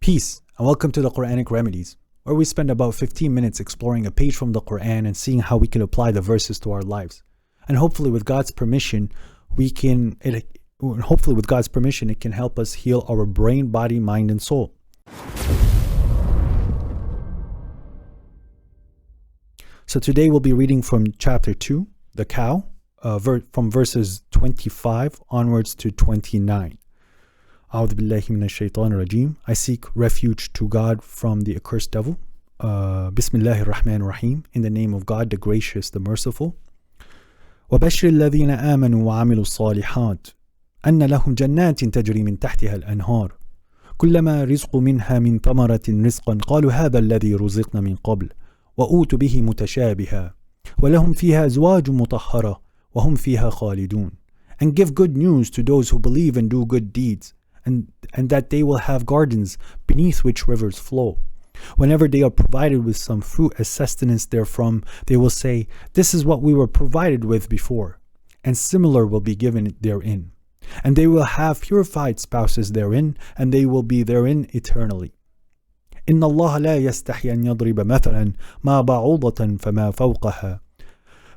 Peace, and welcome to the Quranic Remedies, where we spend about 15 minutes exploring a page from the Quran and seeing how we can apply the verses to our lives. And hopefully with God's permission, it can help us heal our brain, body, mind, and soul. So today we'll be reading from chapter 2, the cow, from verses 25 onwards to 29. أعوذ بالله من الشيطان الرجيم. I seek refuge to God from the accursed devil. Bismillahir Rahmanir Rahim. In the name of God, the gracious, the merciful. وبشر الذين آمنوا وعملوا الصالحات أن لهم جنات تجري من تحتها الأنهار كلما رزقوا منها من ثمرة رزقا قالوا هذا الذي رزقنا من قبل وأوتوا به متشابها ولهم فيها أزواج مطهرة وهم فيها خالدون. And give good news to those who believe and do good deeds, and that they will have gardens beneath which rivers flow. Whenever they are provided with some fruit as sustenance therefrom, they will say, "This is what we were provided with before," and similar will be given therein. And they will have purified spouses therein, and they will be therein eternally. إن الله لا يستحي أن يضرب مثلا ما بعوضة فما فوقها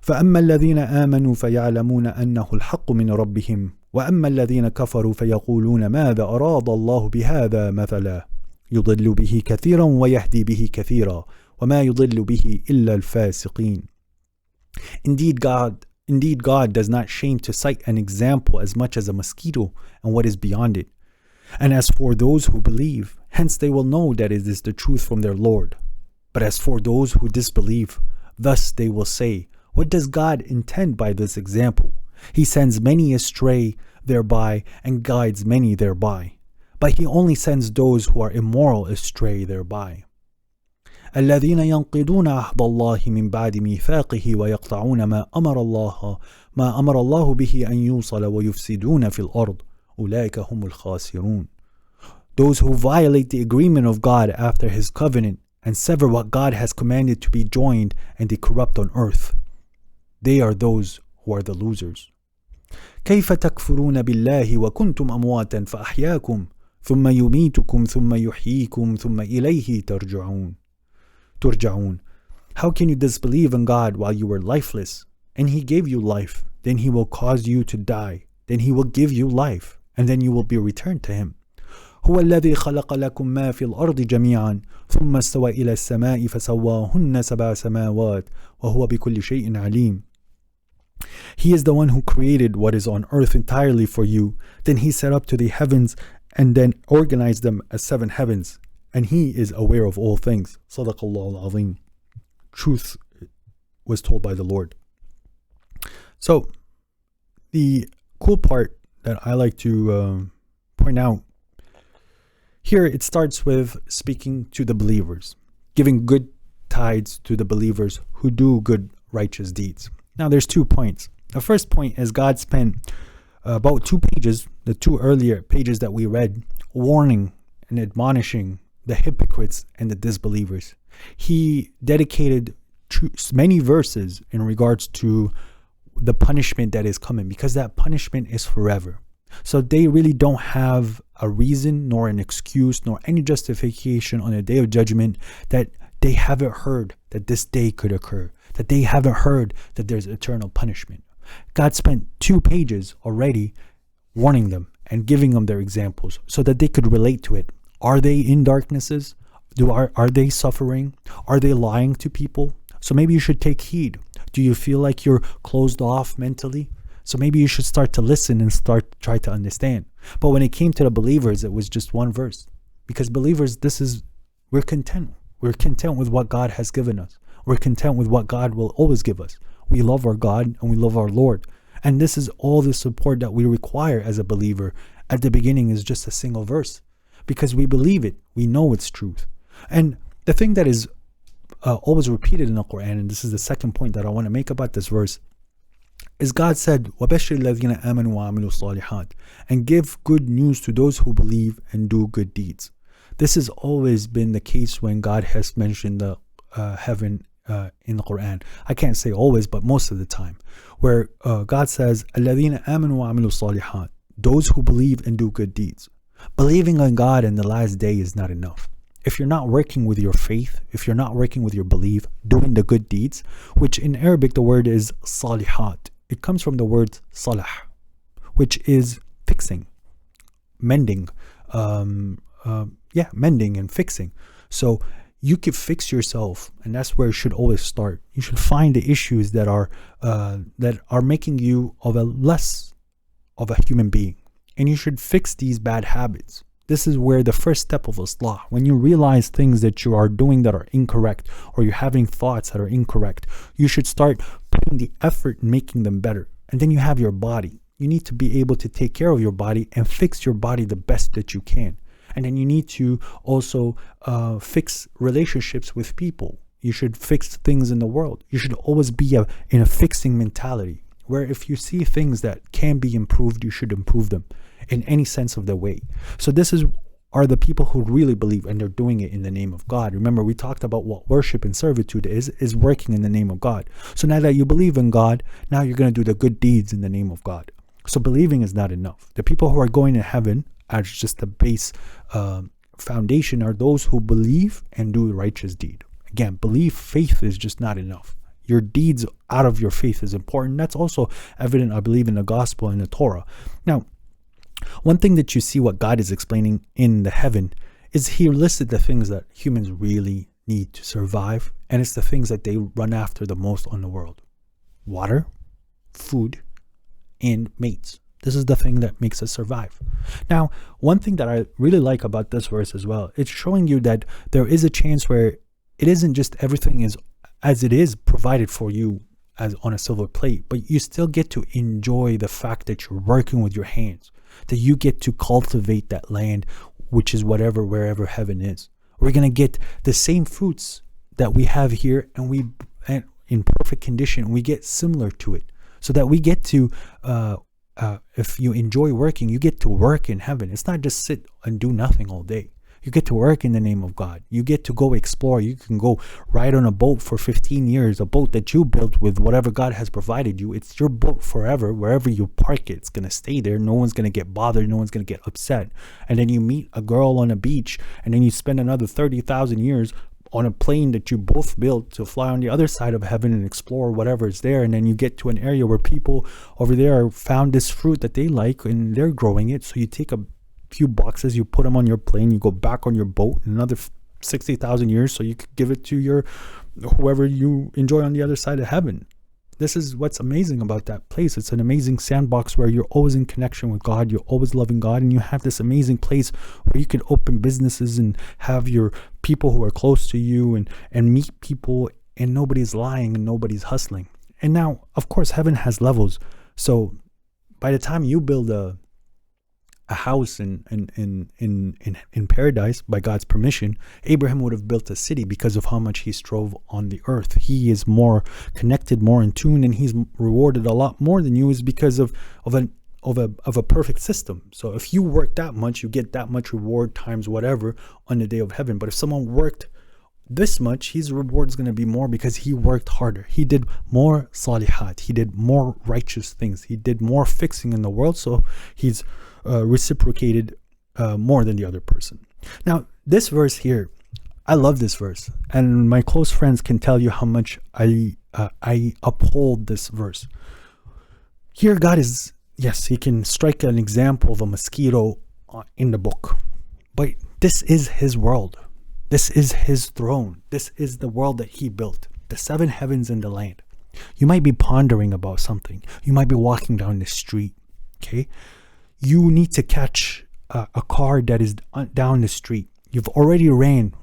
فأما الذين آمنوا فيعلمون أنه الحق من ربهم وأما الذين كفروا فيقولون ماذا أراد الله بهذا مثلا يضل به كثيرا ويهدي به كثيرا وما يضل به إلا الفاسقين. Indeed God does not shame to cite an example as much as a mosquito and what is beyond it. And as for those who believe, hence they will know that it is the truth from their Lord. But as for those who disbelieve, thus they will say, what does God intend by this example? He sends many astray thereby and guides many thereby. But he only sends those who are immoral astray thereby. الذين ينقضون عهد الله من بعد ميثاقه ويقطعون ما أمر الله به أن يوصل ويفسدون في الأرض أولئك هم الخاسرون. Those who violate the agreement of God after his covenant and sever what God has commanded to be joined and they corrupt on earth, they are those who are the losers. كيف تكفرون بالله وكنتم أمواتا فأحياكم ثم يميتكم ثم يحييكم ثم إليه ترجعون. How can you disbelieve in God while you were lifeless? And he gave you life, then he will cause you to die, then he will give you life, and then you will be returned to him. هو الذي خلق لكم ما في الأرض جميعا ثم استوى إلى السماء فسواهن سبع سماوات وهو بكل شيء عليم. He is the one who created what is on earth entirely for you. Then he set up to the heavens and then organized them as 7 heavens. And he is aware of all things. Sadaqallahu al-Azim. Truth was told by the Lord. So, the cool part that I like to point out, here it starts with speaking to the believers, giving good tidings to the believers who do good righteous deeds. Now there's 2 points. The first point is God spent about 2 pages, the 2 earlier pages that we read, warning and admonishing the hypocrites and the disbelievers. He dedicated many verses in regards to the punishment that is coming, because that punishment is forever. So they really don't have a reason nor an excuse nor any justification on the day of judgment that they haven't heard that this day could occur, that they haven't heard that there's eternal punishment. God spent 2 pages already warning them and giving them their examples so that they could relate to it. Are they in darknesses? Are they suffering? Are they lying to people? So maybe you should take heed. Do you feel like you're closed off mentally? So maybe you should start to listen and try to understand. But when it came to the believers, it was just 1 verse. Because believers, we're content. We're content with what God has given us. We're content with what God will always give us. We love our God and we love our Lord. And this is all the support that we require as a believer. At the beginning is just a single verse. Because we believe it. We know it's truth. And the thing that is always repeated in the Quran, and this is the second point that I want to make about this verse, is God said, وَبَشِّرِ الَّذِينَ آمَنُوا وَعَمِلُوا الصَّالِحَاتِ, and give good news to those who believe and do good deeds. This has always been the case when God has mentioned the heaven in the Quran. I can't say always, but most of the time, where God says, الَّذِينَ آمَنُوا وَعَمِلُوا الصَّالِحَاتِ, those who believe and do good deeds. Believing on God and the last day is not enough. If you're not working with your faith, if you're not working with your belief, doing the good deeds, which in Arabic the word is salihat. It comes from the word salah, which is fixing, mending, mending and fixing. So you can fix yourself, and that's where it should always start. You should find the issues that are making you of a less of a human being, and you should fix these bad habits. This is where the first step of Islah, when you realize things that you are doing that are incorrect, or you're having thoughts that are incorrect, you should start putting the effort in making them better. And then you have your body. You need to be able to take care of your body and fix your body the best that you can. And then you need to also fix relationships with people. You should fix things in the world. You should always be in a fixing mentality, where if you see things that can be improved, you should improve them in any sense of the way. So this are the people who really believe, and they're doing it in the name of God. Remember, we talked about what worship and servitude is working in the name of God. So now that you believe in God, now you're going to do the good deeds in the name of God. So believing is not enough. The people who are going to heaven as just the base foundation are those who believe and do the righteous deed. Again, belief, faith is just not enough. Your deeds out of your faith is important. That's also evident, I believe, in the gospel and the Torah. Now, one thing that you see what God is explaining in the heaven is he listed the things that humans really need to survive, and it's the things that they run after the most on the world: water, food, and mates. This is the thing that makes us survive. Now, one thing that I really like about this verse as well, it's showing you that there is a chance where it isn't just everything is as it is provided for you as on a silver plate, but you still get to enjoy the fact that you're working with your hands, that you get to cultivate that land, which is wherever heaven is. We're going to get the same fruits that we have here, and in perfect condition, we get similar to it, so that we get to if you enjoy working, you get to work in heaven. It's not just sit and do nothing all day. You get to work in the name of God. You get to go explore. You can go ride on a boat for 15 years, a boat that you built with whatever God has provided you. It's your boat forever. Wherever you park it, it's going to stay there. No one's going to get bothered. No one's going to get upset. And then you meet a girl on a beach, and then you spend another 30,000 years on a plane that you both built to fly on the other side of heaven and explore whatever is there. And then you get to an area where people over there found this fruit that they like and they're growing it. So you take a few boxes, you put them on your plane, you go back on your boat another 60,000 years so you could give it to whoever you enjoy on the other side of heaven. This is what's amazing about that place. It's an amazing sandbox where you're always in connection with God. You're always loving God, and you have this amazing place where you can open businesses and have your people who are close to you and meet people, and nobody's lying and nobody's hustling. And now, of course, heaven has levels. So by the time you build a house in paradise by God's permission, Abraham would have built a city because of how much he strove on the earth. He is more connected, more in tune, and he's rewarded a lot more than you is because of a perfect system. So if you work that much, you get that much reward times whatever on the day of heaven. But if someone worked this much, his reward is going to be more because he worked harder. He did more salihat. He did more righteous things. He did more fixing in the world. So he's reciprocated more than the other person. Now, this verse here, I love this verse, and my close friends can tell you how much I uphold this verse. Here, God is, yes, he can strike an example of a mosquito in the book, but this is his world. This is his throne. This is the world that he built, the seven heavens and the land. You might be pondering about something. You might be walking down the street, okay? You need to catch a car that is down the street. You've already ran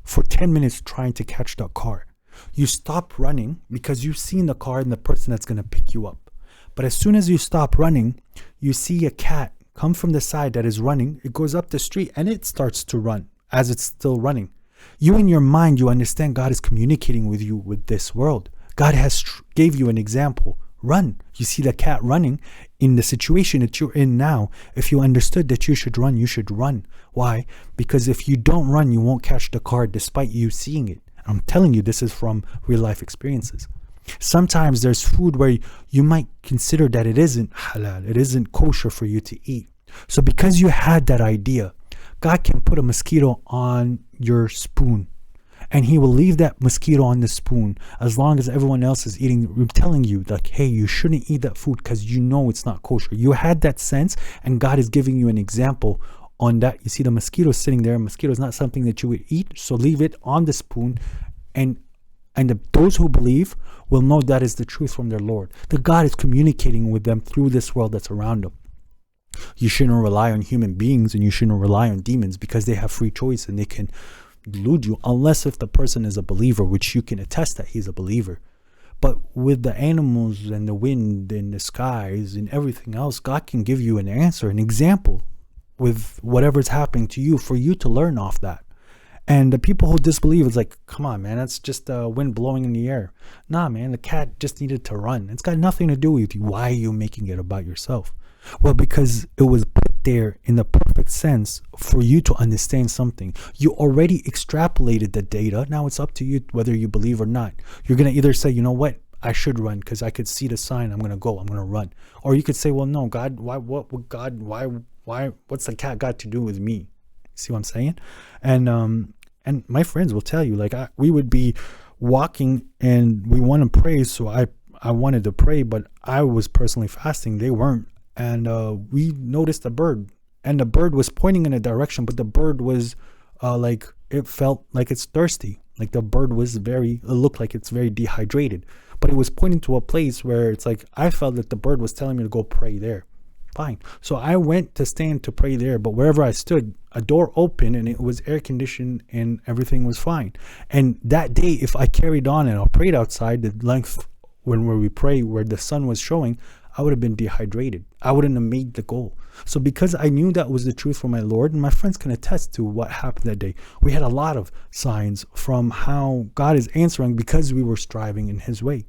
for 10 minutes trying to catch that car. You stop running because you've seen the car and the person that's going to pick you up. But as soon as you stop running, you see a cat come from the side that is running. It goes up the street and it starts to run as it's still running. You in your mind, you understand God is communicating with you with this world. God has gave you an example. Run. You see the cat running in the situation that you're in now. If you understood that you should run, you should run. Why? Because if you don't run, you won't catch the car despite you seeing it. I'm telling you, this is from real life experiences. Sometimes there's food where you might consider that it isn't halal, it isn't kosher for you to eat. So because you had that idea, God can put a mosquito on your spoon, and he will leave that mosquito on the spoon as long as everyone else is eating, telling you like, hey, you shouldn't eat that food because you know it's not kosher. You had that sense, and God is giving you an example on that. You see the mosquito sitting there. Mosquito is not something that you would eat, so leave it on the spoon, and those who believe will know that is the truth from their Lord. That God is communicating with them through this world that's around them. You shouldn't rely on human beings, and you shouldn't rely on demons because they have free choice and they can delude you, unless if the person is a believer, which you can attest that he's a believer. But with the animals and the wind and the skies and everything else, God can give you an answer, an example with whatever's happening to you for you to learn off that. And the people who disbelieve, it's like, come on, man, that's just the wind blowing in the air. Nah, man, the cat just needed to run. It's got nothing to do with you. Why are you making it about yourself? Well, because it was put there in the perfect sense for you to understand something. You already extrapolated the data. Now it's up to you whether you believe or not. You're going to either say, you know what, I should run because I could see the sign. I'm going to go. I'm going to run. Or you could say, well, no, God, why, what would God, why, what's the cat got to do with me? See what I'm saying? And my friends will tell you, like, we would be walking and we want to pray. So I wanted to pray, but I was personally fasting. They weren't. And we noticed a bird, and the bird was pointing in a direction, but the bird was like, it felt like it's thirsty. Like the bird was it looked like it's very dehydrated, but it was pointing to a place where it's like, I felt that the bird was telling me to go pray there. Fine. So I went to stand to pray there, but wherever I stood, a door opened and it was air conditioned and everything was fine. And that day, if I carried on and I prayed outside the length when we pray where the sun was showing, I would have been dehydrated. I wouldn't have made the goal. So because I knew that was the truth from my Lord, and my friends can attest to what happened that day, we had a lot of signs from how God is answering because we were striving in his way.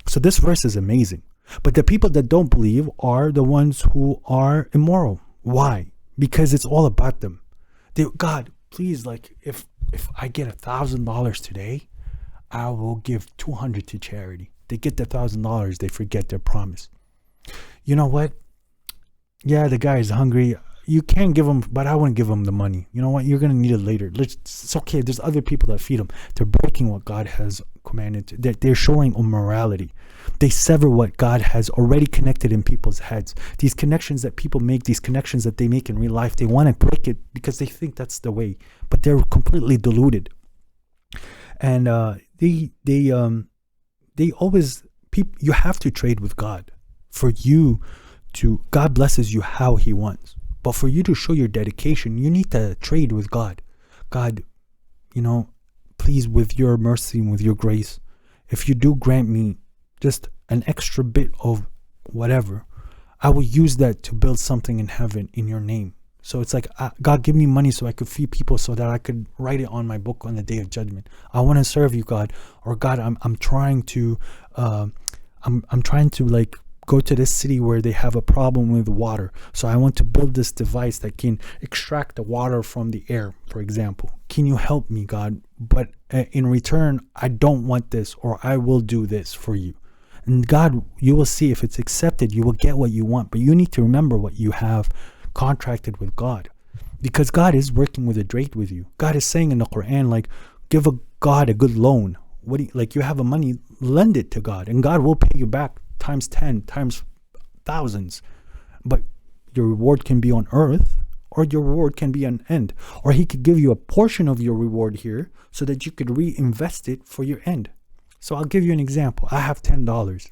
So this verse is amazing. But the people that don't believe are the ones who are immoral. Why? Because it's all about them. God, please, like, if I get $1,000 today, I will give 200 to charity. They get the $1,000, they forget their promise. You know what? Yeah, the guy is hungry. You can give him, but I wouldn't give him the money. You know what? You're going to need it later. It's okay. There's other people that feed him. They're breaking what God has commanded. They're showing immorality. They sever what God has already connected in people's heads. These connections that people make, these connections that they make in real life, they want to break it because they think that's the way, but they're completely deluded. And they always, you have to trade with God. For you to, God blesses you how he wants. But for you to show your dedication, you need to trade with God. God, you know, please, with your mercy and with your grace, if you do grant me just an extra bit of whatever, I will use that to build something in heaven in your name. So it's like, God, give me money so I could feed people so that I could write it on my book on the day of judgment. I want to serve you, God. Or God, I'm trying to, I'm trying to like go to this city where they have a problem with water. So I want to build this device that can extract the water from the air, for example. Can you help me, God? But in return, I don't want this, or I will do this for you. And God, you will see if it's accepted, you will get what you want. But you need to remember what you have contracted with God, because God is working with a trade with you. God is saying in the Quran, like, give God a good loan. Like, you have a money, lend it to God, and God will pay you back times 10, times thousands. But your reward can be on earth, or your reward can be on end, or he could give you a portion of your reward here so that you could reinvest it for your end. So I'll give you an example. I have $10,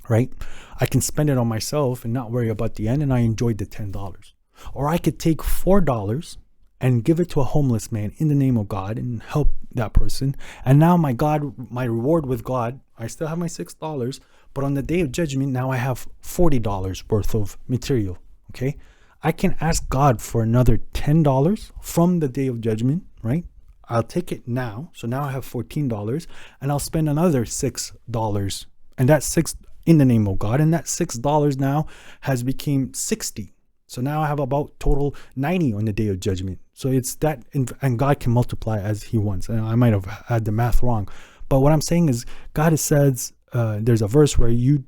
right? I can spend it on myself and not worry about the end, and I enjoyed the $10. Or I could take $4 and give it to a homeless man in the name of God and help that person. And now my reward with God, I still have my $6, but on the day of judgment, now I have $40 worth of material. Okay. I can ask God for another $10 from the day of judgment, right? I'll take it now. So now I have $14, and I'll spend another $6, and that's $6 in the name of God. And that $6 now has become 60. So now I have about total 90 on the day of judgment. So it's that, and God can multiply as he wants. And I might have had the math wrong, but what I'm saying is, God says, there's a verse where you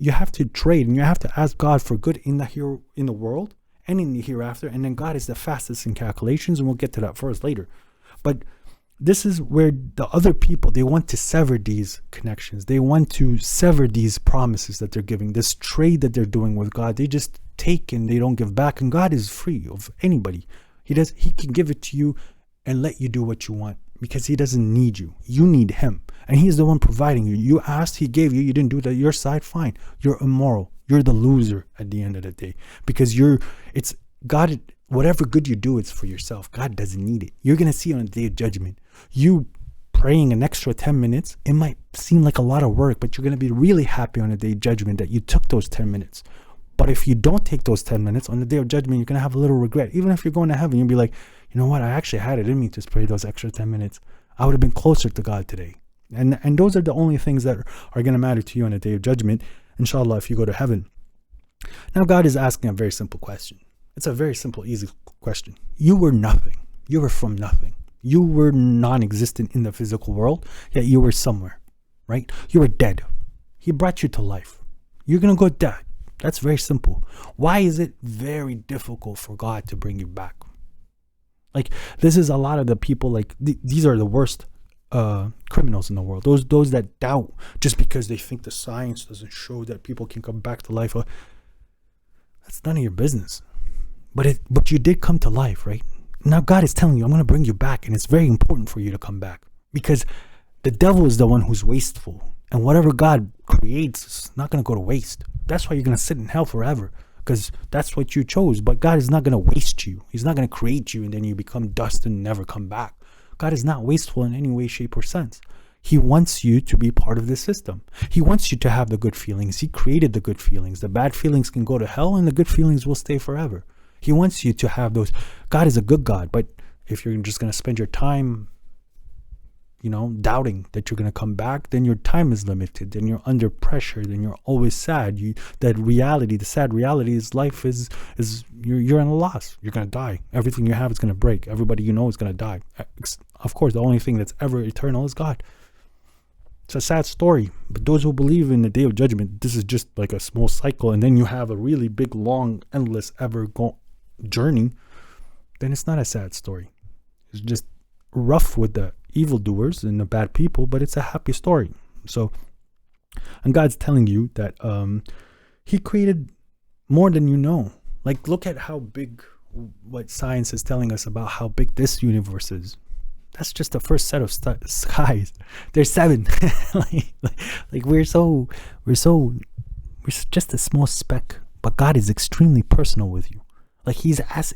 have to trade, and you have to ask God for good in the world, and in the hereafter. And then God is the fastest in calculations, and we'll get to that first later. But this is where the other people, they want to sever these connections. They want to sever these promises that they're giving, this trade that they're doing with God. They just take and they don't give back. And God is free of anybody. He can give it to you and let you do what you want, because he doesn't need you. You need him. And he's the one providing you. You asked, he gave you. You didn't do that. Your side, fine. You're immoral. You're the loser at the end of the day, because it's God. Whatever good you do, it's for yourself. God doesn't need it. You're going to see on the day of judgment, you praying an extra 10 minutes, it might seem like a lot of work, but you're going to be really happy on the day of judgment that you took those 10 minutes. But if you don't take those 10 minutes on the day of judgment, you're going to have a little regret. Even if you're going to heaven, you'll be like, you know what? I actually had it in me to pray those extra 10 minutes. I would have been closer to God today. And those are the only things that are going to matter to you on the day of judgment, inshallah, if you go to heaven. Now, God is asking a very simple question. It's a very simple, easy question. You were nothing. You were from nothing. You were non-existent in the physical world, yet you were somewhere, right? You were dead. He brought you to life. You're going to go dead. That's very simple. Why is it very difficult for God to bring you back? Like, this is a lot of the people, like, these are the worst criminals in the world. Those that doubt just because they think the science doesn't show that people can come back to life. That's none of your business. But you did come to life, right? Now God is telling you, I'm going to bring you back, and it's very important for you to come back, because the devil is the one who's wasteful, and whatever God creates is not going to go to waste. That's why you're going to sit in hell forever, because that's what you chose. But God is not going to waste you. He's not going to create you and then you become dust and never come back. God is not wasteful in any way, shape, or sense. He wants you to be part of this system. He wants you to have the good feelings. He created the good feelings. The bad feelings can go to hell, and the good feelings will stay forever. He wants you to have those. God is a good God, but if you're just going to spend your time, doubting that you're going to come back, then your time is limited, then you're under pressure, then you're always sad. The sad reality is life is you're in a loss. You're going to die. Everything you have is going to break. Everybody you know is going to die. Of course, the only thing that's ever eternal is God. It's a sad story, but those who believe in the day of judgment, this is just like a small cycle, and then you have a really big, long, endless, journey, then it's not a sad story. It's just rough with the evildoers and the bad people, but it's a happy story. So, and God's telling you that he created more than you know. Like, look at how big, what science is telling us about how big this universe is. That's just the first set of skies. There's 7. like we're just a small speck, but God is extremely personal with you. Like he's as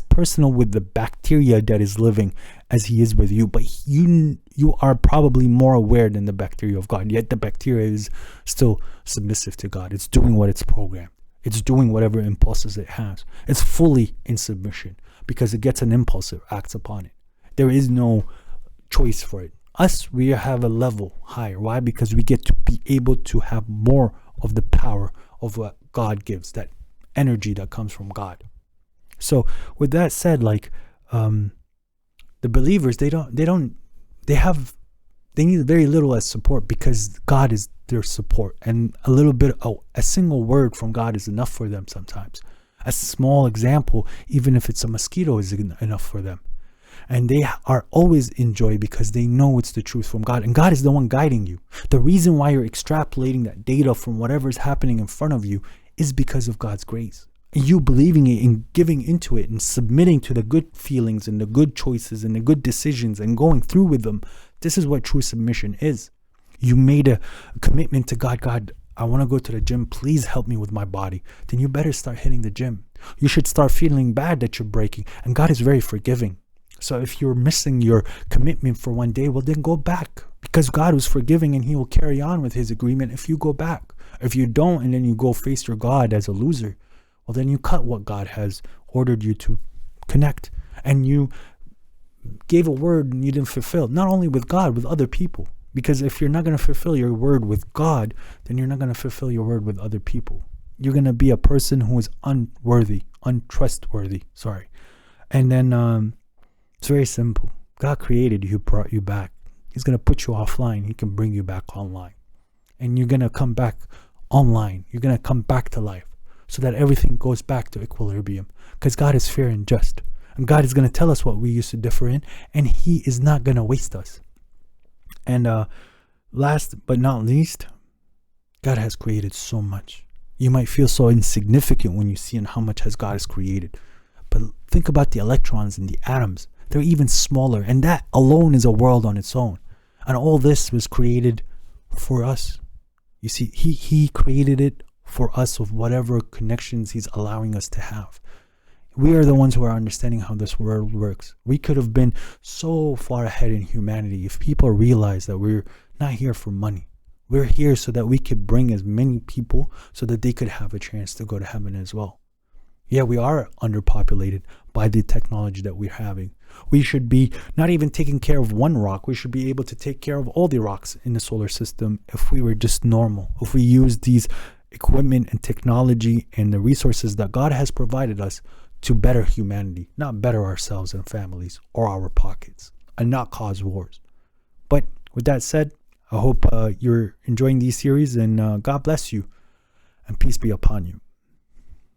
personal with the bacteria that is living as he is with you. But you are probably more aware than the bacteria of God. Yet the bacteria is still submissive to God. It's doing what it's programmed. It's doing whatever impulses it has. It's fully in submission because it gets an impulse, it acts upon it. There is no choice for it. Us, we have a level higher. Why? Because we get to be able to have more of the power of what God gives, that energy that comes from God. So with that said, like the believers, they need very little as support because God is their support, and a single word from God is enough for them sometimes. A small example, even if it's a mosquito, is enough for them. And they are always in joy because they know it's the truth from God. And God is the one guiding you. The reason why you're extrapolating that data from whatever is happening in front of you is because of God's grace. And you believing it and giving into it and submitting to the good feelings and the good choices and the good decisions and going through with them. This is what true submission is. You made a commitment to God. God, I want to go to the gym. Please help me with my body. Then you better start hitting the gym. You should start feeling bad that you're breaking. And God is very forgiving. So if you're missing your commitment for one day, well, then go back, because God was forgiving and he will carry on with his agreement if you go back. If you don't, and then you go face your God as a loser, well, then you cut what God has ordered you to connect, and you gave a word and you didn't fulfill, not only with God, with other people. Because if you're not going to fulfill your word with God, then you're not going to fulfill your word with other people. You're going to be a person who is untrustworthy. And then, it's very simple. God created you, brought you back. He's going to put you offline. He can bring you back online. And you're going to come back online. You're going to come back to life. so that everything goes back to equilibrium. Because God is fair and just. And God is going to tell us what we used to differ in, and He is not going to waste us. And last but not least, God has created so much. You might feel so insignificant when you see how much God has created. But think about the electrons and the atoms. They're even smaller, and that alone is a world on its own. And all this was created for us. You see, He created it for us with whatever connections He's allowing us to have. We are the ones who are understanding how this world works. We could have been so far ahead in humanity if people realized that we're not here for money. We're here so that we could bring as many people so that they could have a chance to go to heaven as well. Yeah, we are underpopulated by the technology that we're having. We should be not even taking care of one rock. We should be able to take care of all the rocks in the solar system if we were just normal. If we use these equipment and technology and the resources that God has provided us to better humanity, not better ourselves and families or our pockets, and not cause wars. But with that said, I hope you're enjoying these series, and God bless you, and peace be upon you.